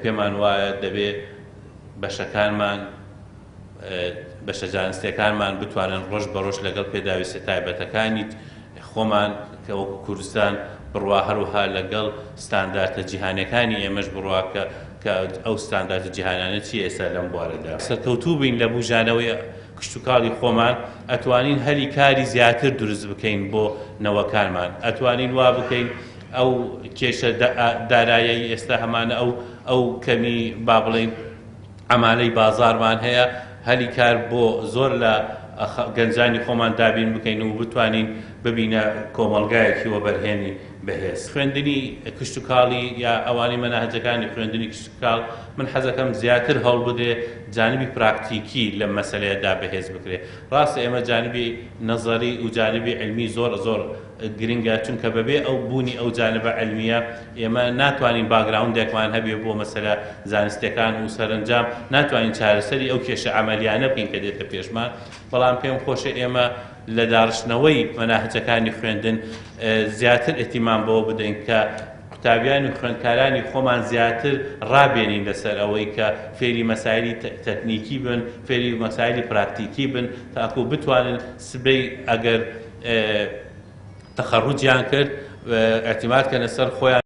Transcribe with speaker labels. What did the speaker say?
Speaker 1: پێمان وایە دەبێت بەشەکانمان بەشە جانستیەکانمان بتوانن ڕۆژ بە ڕۆژ لەگەڵ پێداویستە تایبەتەکانی خۆمان کە وەکو کوردستان بڕوا هەروها لەگەڵ ستانداردە جیهانیەکانی ئێمەش بڕوا کە ئەو ستانداردە جیهانیانە چی ئێستا لەم بوارەدا سەرکەوتوو بین لە بوژانەوەی کشتتوکاڵی خۆمان ئەتوانین هەلی کاری زیاتر دروست بکەین بۆ نەوەکانمان ئەتوانین وا بکەین ئەو کێشە دارایی ئێستا هەمانە ئەو کەمی با بڵێن ئەمانەی بازارمان هەیە هەلی کار بۆ زۆر لە گەنجانی خۆمان دابین بکەین و بتوانین ببینە کۆمەڵگایەکی وەبەرهێنی بەهێز خوێندنی کشتتوکاڵی یا ئەوانی مەناهجەکانی خوێندنی کشتتوکاڵ من حەزەکەم زیاتر هەوڵ بدێ جانبی پراکتیکی لە مەسەلەیەدا بەهێز بکرێ ڕاستە ئێمە جانبی نەزەری و جانبی علمی زۆر گرنگە چونکە بەبێ ئەو بوونی ئەو جانبە علمیە ئێمە ناتوانین باگراوندێکمان هەبێ بۆ مەسەلە زانستیەکان و سەرنجام ناتوانین چارەسەری ئەو کێشە عەمەلیانە بکەین کە دێتە پێشمان بەڵام پێم خۆشە ئێمە لە داڕشتنەوەی مەناهجەکانی خوێندن زیاتر ئێتیمام بەوە بدەین کە قوتابیانی و خوێندکارانی خۆمان زیاتر ڕابێنین لەسەر ئەوەی کە فێری مەسایلی تەکنیکی بن فێری مەسایلی پراکتیکی بن تاکو بتوانن سبەی ئەگەر تەخەڕوجیان کرد اعتماد کەنە سەر خۆیان